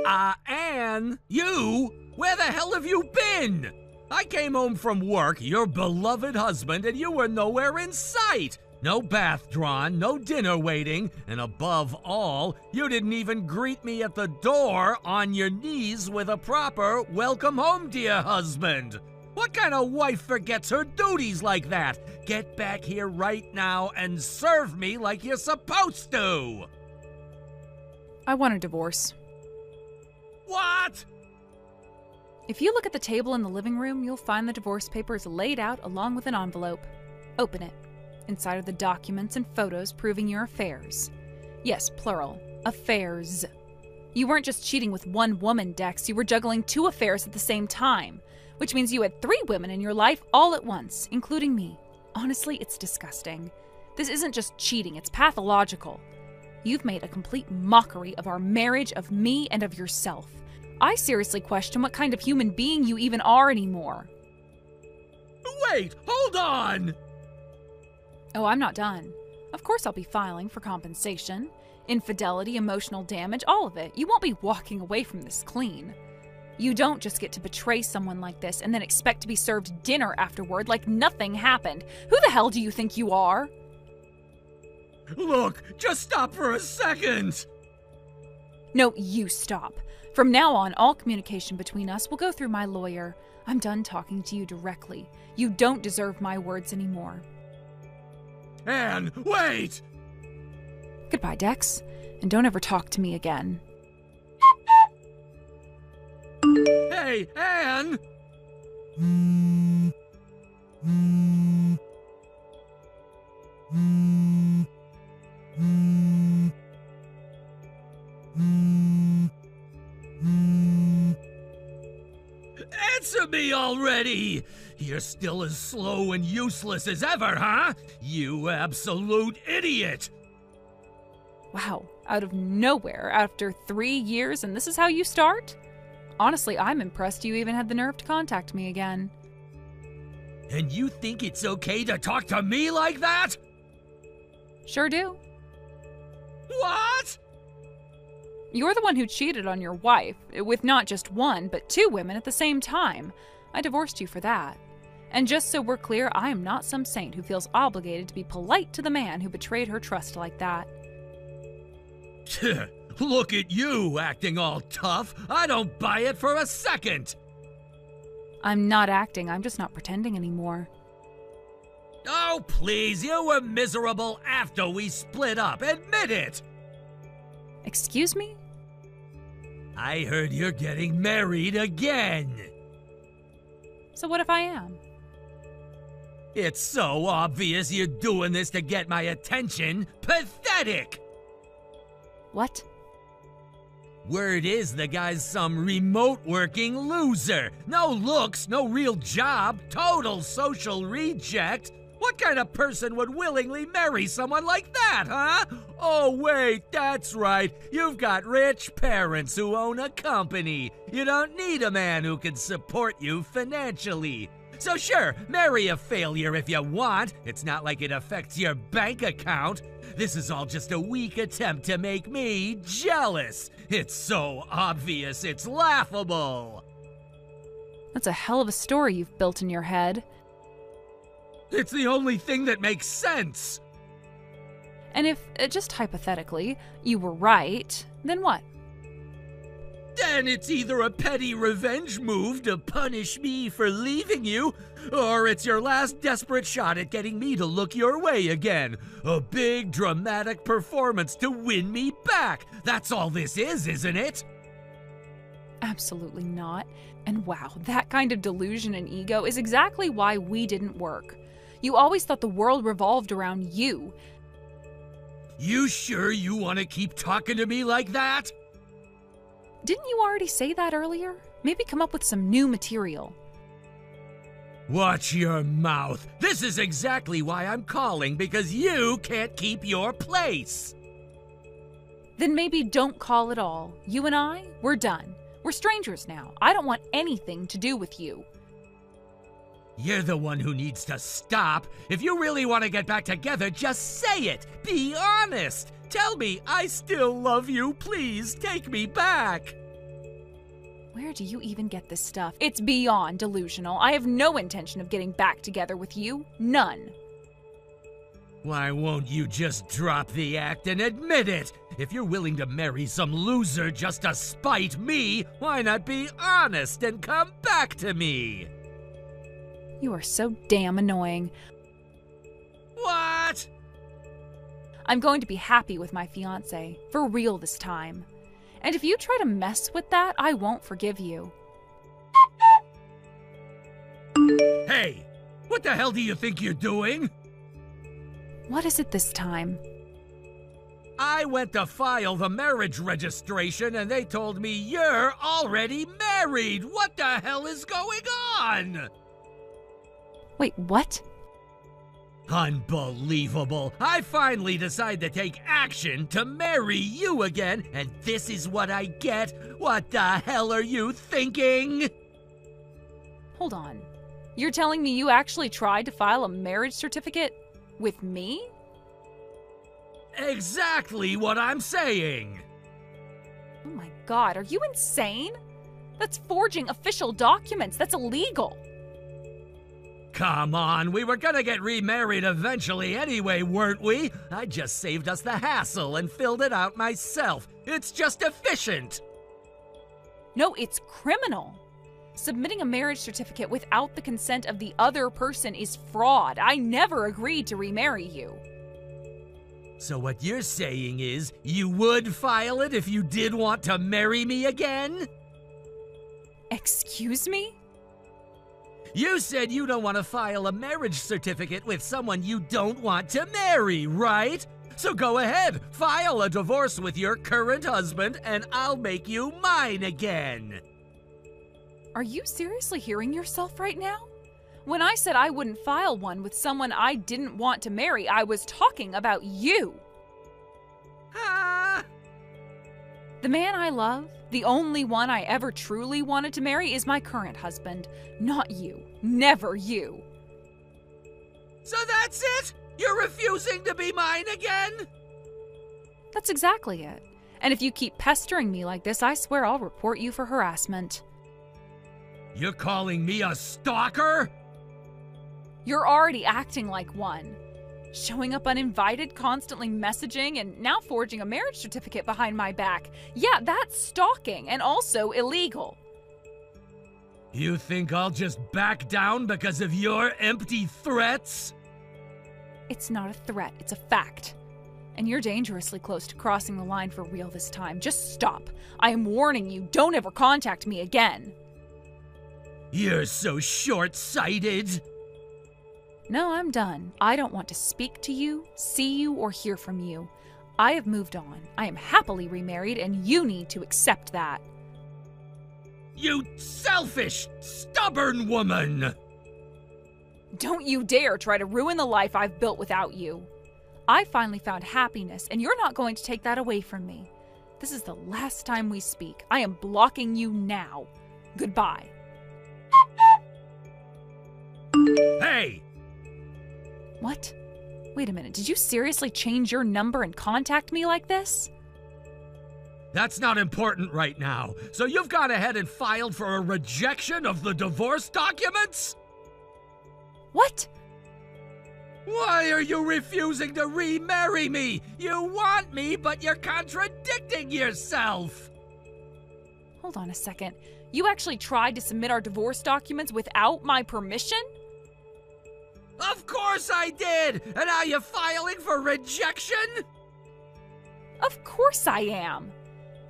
Anne, you? Where the hell have you been? I came home from work, your beloved husband, and you were nowhere in sight. No bath drawn, no dinner waiting, and above all, you didn't even greet me at the door on your knees with a proper welcome home, dear husband. What kind of wife forgets her duties like that? Get back here right now and serve me like you're supposed to. I want a divorce. What? If you look at the table in the living room, you'll find the divorce papers laid out along with an envelope. Open it. Inside are the documents and photos proving your affairs. Yes, plural. Affairs. You weren't just cheating with one woman, Dex. You were juggling 2 affairs at the same time. Which means you had 3 women in your life all at once, including me. Honestly, it's disgusting. This isn't just cheating, it's pathological. You've made a complete mockery of our marriage, of me, and of yourself. I seriously question what kind of human being you even are anymore. Wait, hold on! Oh, I'm not done. Of course I'll be filing for compensation. Infidelity, emotional damage, all of it. You won't be walking away from this clean. You don't just get to betray someone like this and then expect to be served dinner afterward like nothing happened. Who the hell do you think you are? Look, just stop for a second! No, you stop. From now on, all communication between us will go through my lawyer. I'm done talking to you directly. You don't deserve my words anymore. Anne, wait! Goodbye, Dex, and don't ever talk to me again. Hey, Anne! Answer me already! You're still as slow and useless as ever, huh? You absolute idiot! Wow, out of nowhere, after 3 years, and this is how you start? Honestly, I'm impressed you even had the nerve to contact me again. And you think it's okay to talk to me like that? Sure do. What? You're the one who cheated on your wife, with not just 1, but 2 women at the same time. I divorced you for that. And just so we're clear, I am not some saint who feels obligated to be polite to the man who betrayed her trust like that. Look at you, acting all tough. I don't buy it for a second. I'm not acting, I'm just not pretending anymore. Oh, please, you were miserable after we split up. Admit it. Excuse me? I heard you're getting married again. So what if I am? It's so obvious you're doing this to get my attention. Pathetic! What? Word is the guy's some remote-working loser. No looks, no real job, total social reject. What kind of person would willingly marry someone like that, huh? Oh, wait, that's right. You've got rich parents who own a company. You don't need a man who can support you financially. So sure, marry a failure if you want. It's not like it affects your bank account. This is all just a weak attempt to make me jealous. It's so obvious, it's laughable. That's a hell of a story you've built in your head. It's the only thing that makes sense. And if, just hypothetically, you were right, then what? Then it's either a petty revenge move to punish me for leaving you, or it's your last desperate shot at getting me to look your way again. A big dramatic performance to win me back. That's all this is, isn't it? Absolutely not. And wow, that kind of delusion and ego is exactly why we didn't work. You always thought the world revolved around you. You sure you want to keep talking to me like that? Didn't you already say that earlier? Maybe come up with some new material. Watch your mouth. This is exactly why I'm calling, because you can't keep your place. Then maybe don't call at all. You and I, we're done. We're strangers now. I don't want anything to do with you. You're the one who needs to stop. If you really want to get back together, just say it. Be honest. Tell me I still love you. Please take me back. Where do you even get this stuff? It's beyond delusional. I have no intention of getting back together with you. None. Why won't you just drop the act and admit it? If you're willing to marry some loser just to spite me, why not be honest and come back to me? You are so damn annoying. What? I'm going to be happy with my fiancé. For real this time. And if you try to mess with that, I won't forgive you. Hey, what the hell do you think you're doing? What is it this time? I went to file the marriage registration and they told me you're already married. What the hell is going on? Wait, what? Unbelievable. I finally decide to take action to marry you again, and this is what I get? What the hell are you thinking? Hold on. You're telling me you actually tried to file a marriage certificate with me? Exactly what I'm saying. Oh my God, are you insane? That's forging official documents. That's illegal. Come on, we were gonna get remarried eventually anyway, weren't we? I just saved us the hassle and filled it out myself. It's just efficient. No, it's criminal. Submitting a marriage certificate without the consent of the other person is fraud. I never agreed to remarry you. So what you're saying is, you would file it if you did want to marry me again? Excuse me? You said you don't want to file a marriage certificate with someone you don't want to marry, right? So go ahead, file a divorce with your current husband, and I'll make you mine again. Are you seriously hearing yourself right now? When I said I wouldn't file one with someone I didn't want to marry, I was talking about you. Ah! The man I love, the only one I ever truly wanted to marry, is my current husband. Not you. Never you. So that's it? You're refusing to be mine again? That's exactly it. And if you keep pestering me like this, I swear I'll report you for harassment. You're calling me a stalker? You're already acting like one. Showing up uninvited, constantly messaging, and now forging a marriage certificate behind my back. Yeah, that's stalking and also illegal. You think I'll just back down because of your empty threats? It's not a threat, it's a fact. And you're dangerously close to crossing the line for real this time. Just stop. I am warning you, don't ever contact me again. You're so short-sighted. No, I'm done. I don't want to speak to you, see you, or hear from you. I have moved on. I am happily remarried, and you need to accept that. You selfish, stubborn woman! Don't you dare try to ruin the life I've built without you. I finally found happiness, and you're not going to take that away from me. This is the last time we speak. I am blocking you now. Goodbye. Hey! What? Wait a minute, did you seriously change your number and contact me like this? That's not important right now. So you've gone ahead and filed for a rejection of the divorce documents? What? Why are you refusing to remarry me? You want me, but you're contradicting yourself. Hold on a second. You actually tried to submit our divorce documents without my permission? Of course I did! And are you filing for rejection? Of course I am.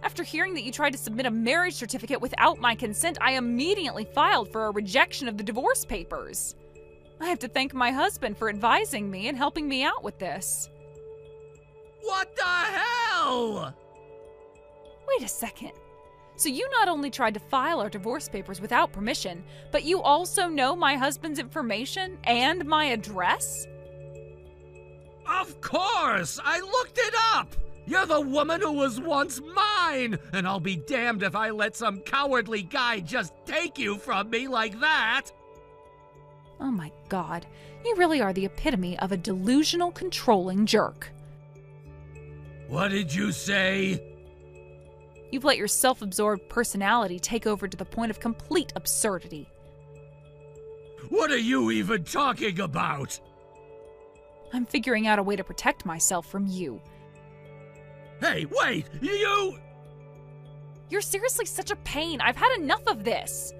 After hearing that you tried to submit a marriage certificate without my consent, I immediately filed for a rejection of the divorce papers. I have to thank my husband for advising me and helping me out with this. What the hell? Wait a second. So you not only tried to file our divorce papers without permission, but you also know my husband's information and my address? Of course! I looked it up! You're the woman who was once mine, and I'll be damned if I let some cowardly guy just take you from me like that! Oh my God, you really are the epitome of a delusional, controlling jerk. What did you say? You've let your self-absorbed personality take over to the point of complete absurdity. What are you even talking about? I'm figuring out a way to protect myself from you. Hey, wait! You... You're seriously such a pain. I've had enough of this.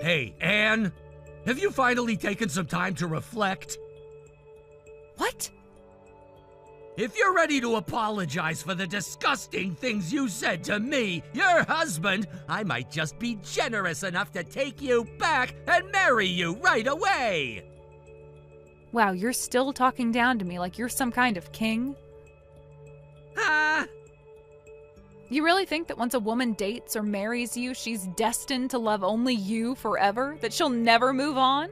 Hey, Anne, have you finally taken some time to reflect? What? If you're ready to apologize for the disgusting things you said to me, your husband, I might just be generous enough to take you back and marry you right away. Wow, you're still talking down to me like you're some kind of king? Huh? You really think that once a woman dates or marries you, she's destined to love only you forever? That she'll never move on?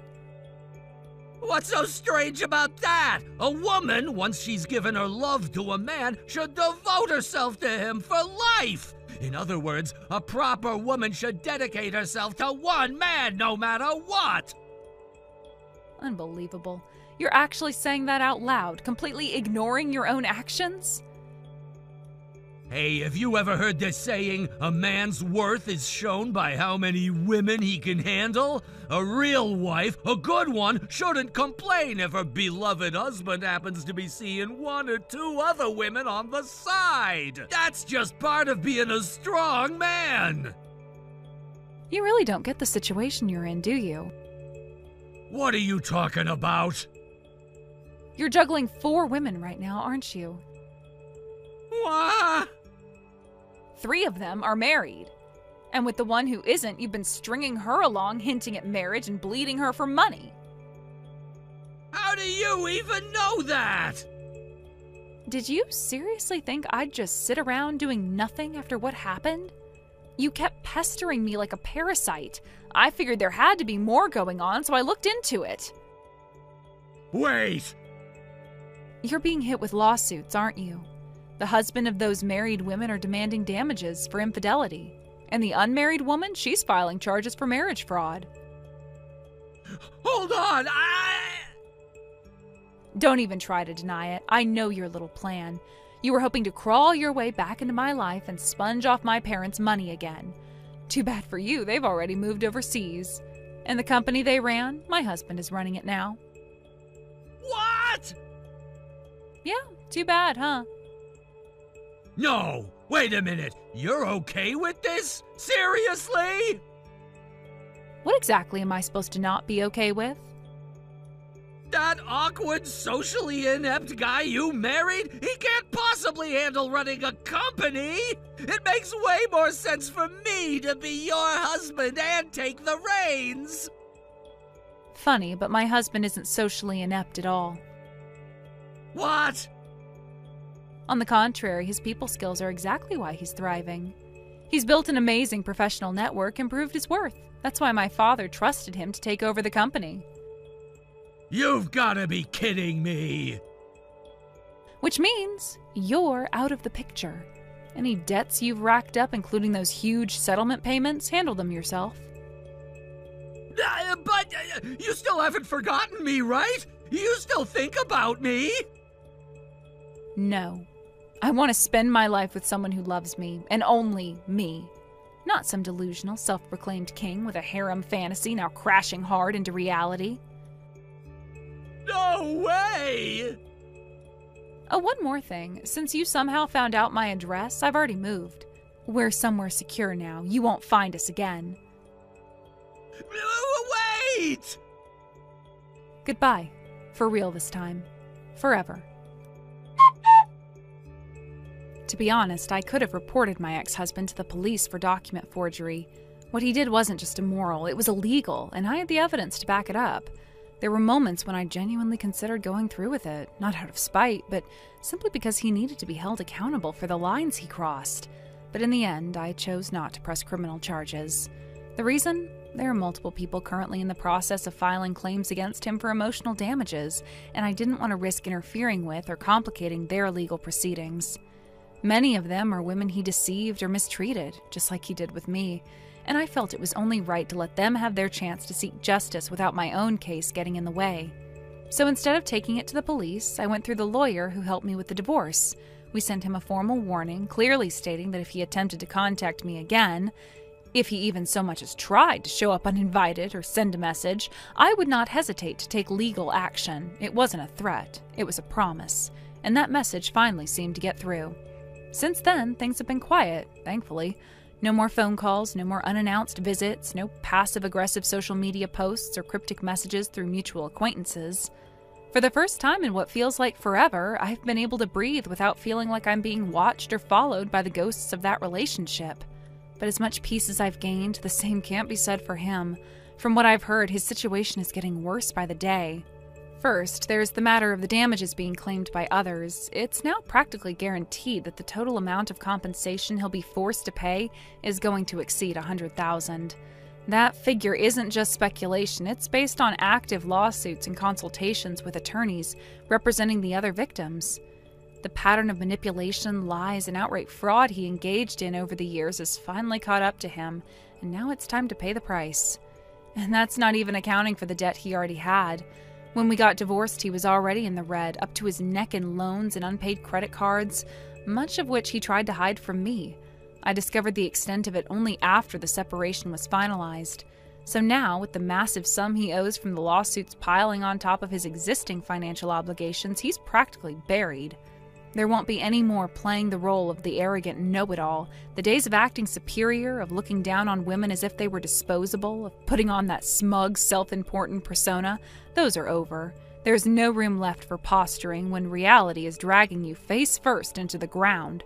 What's so strange about that? A woman, once she's given her love to a man, should devote herself to him for life. In other words, a proper woman should dedicate herself to one man no matter what. Unbelievable. You're actually saying that out loud, completely ignoring your own actions? Hey, have you ever heard this saying, a man's worth is shown by how many women he can handle? A real wife, a good one, shouldn't complain if her beloved husband happens to be seeing one or two other women on the side. That's just part of being a strong man. You really don't get the situation you're in, do you? What are you talking about? You're juggling 4 women right now, aren't you? What? 3 of them are married. And with the one who isn't, you've been stringing her along, hinting at marriage and bleeding her for money. How do you even know that? Did you seriously think I'd just sit around doing nothing after what happened? You kept pestering me like a parasite. I figured there had to be more going on, so I looked into it. Wait! You're being hit with lawsuits, aren't you? The husband of those married women are demanding damages for infidelity. And the unmarried woman, she's filing charges for marriage fraud. Hold on, Don't even try to deny it. I know your little plan. You were hoping to crawl your way back into my life and sponge off my parents' money again. Too bad for you, they've already moved overseas. And the company they ran, my husband is running it now. What? Yeah, too bad, huh? No, wait a minute. You're okay with this? Seriously? What exactly am I supposed to not be okay with? That awkward, socially inept guy you married? He can't possibly handle running a company! It makes way more sense for me to be your husband and take the reins! Funny, but my husband isn't socially inept at all. What? On the contrary, his people skills are exactly why he's thriving. He's built an amazing professional network and proved his worth. That's why my father trusted him to take over the company. You've gotta be kidding me! Which means you're out of the picture. Any debts you've racked up, including those huge settlement payments, handle them yourself. But you still haven't forgotten me, right? You still think about me? No. I want to spend my life with someone who loves me, and only me. Not some delusional, self-proclaimed king with a harem fantasy now crashing hard into reality. No way! Oh, one more thing. Since you somehow found out my address, I've already moved. We're somewhere secure now. You won't find us again. Wait! Goodbye. For real this time. Forever. To be honest, I could have reported my ex-husband to the police for document forgery. What he did wasn't just immoral, it was illegal, and I had the evidence to back it up. There were moments when I genuinely considered going through with it, not out of spite, but simply because he needed to be held accountable for the lines he crossed. But in the end, I chose not to press criminal charges. The reason? There are multiple people currently in the process of filing claims against him for emotional damages, and I didn't want to risk interfering with or complicating their legal proceedings. Many of them are women he deceived or mistreated, just like he did with me, and I felt it was only right to let them have their chance to seek justice without my own case getting in the way. So instead of taking it to the police, I went through the lawyer who helped me with the divorce, We sent him a formal warning, clearly stating that if he attempted to contact me again, if he even so much as tried to show up uninvited or send a message, I would not hesitate to take legal action. It wasn't a threat, it was a promise. And that message finally seemed to get through. Since then, things have been quiet, thankfully. No more phone calls, no more unannounced visits, no passive-aggressive social media posts or cryptic messages through mutual acquaintances. For the first time in what feels like forever, I've been able to breathe without feeling like I'm being watched or followed by the ghosts of that relationship. But as much peace as I've gained, the same can't be said for him. From what I've heard, his situation is getting worse by the day. First, there's the matter of the damages being claimed by others. It's now practically guaranteed that the total amount of compensation he'll be forced to pay is going to exceed $100,000. That figure isn't just speculation, it's based on active lawsuits and consultations with attorneys representing the other victims. The pattern of manipulation, lies, and outright fraud he engaged in over the years has finally caught up to him, and now it's time to pay the price. And that's not even accounting for the debt he already had. When we got divorced, he was already in the red, up to his neck in loans and unpaid credit cards, much of which he tried to hide from me. I discovered the extent of it only after the separation was finalized. So now, with the massive sum he owes from the lawsuits piling on top of his existing financial obligations, he's practically buried. There won't be any more playing the role of the arrogant know-it-all. The days of acting superior, of looking down on women as if they were disposable, of putting on that smug, self-important persona, those are over. There's no room left for posturing when reality is dragging you face first into the ground.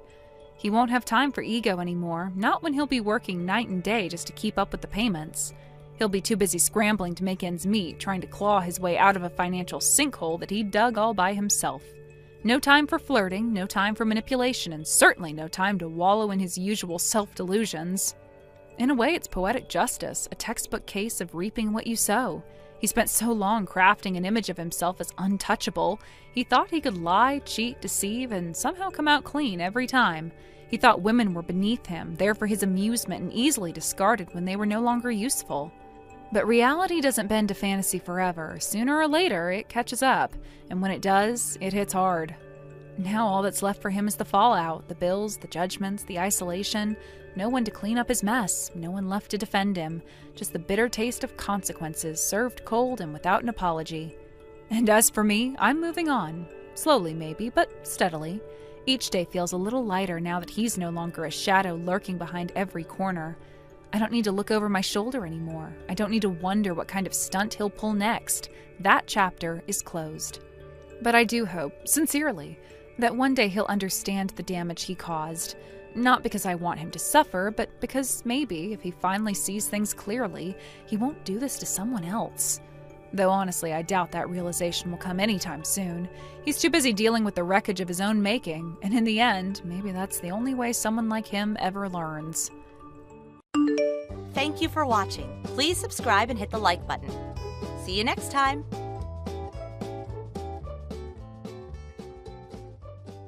He won't have time for ego anymore, not when he'll be working night and day just to keep up with the payments. He'll be too busy scrambling to make ends meet, trying to claw his way out of a financial sinkhole that he dug all by himself. No time for flirting, no time for manipulation, and certainly no time to wallow in his usual self-delusions. In a way, it's poetic justice, a textbook case of reaping what you sow. He spent so long crafting an image of himself as untouchable, he thought he could lie, cheat, deceive, and somehow come out clean every time. He thought women were beneath him, there for his amusement and easily discarded when they were no longer useful. But reality doesn't bend to fantasy forever. Sooner or later, it catches up, and when it does, it hits hard. Now all that's left for him is the fallout, the bills, the judgments, the isolation. No one to clean up his mess, no one left to defend him. Just the bitter taste of consequences, served cold and without an apology. And as for me, I'm moving on. Slowly maybe, but steadily. Each day feels a little lighter now that he's no longer a shadow lurking behind every corner. I don't need to look over my shoulder anymore. I don't need to wonder what kind of stunt he'll pull next. That chapter is closed. But I do hope, sincerely, that one day he'll understand the damage he caused. Not because I want him to suffer, but because maybe, if he finally sees things clearly, he won't do this to someone else. Though honestly, I doubt that realization will come anytime soon. He's too busy dealing with the wreckage of his own making, and in the end, maybe that's the only way someone like him ever learns. Thank you for watching. Please subscribe and hit the like button. See you next time.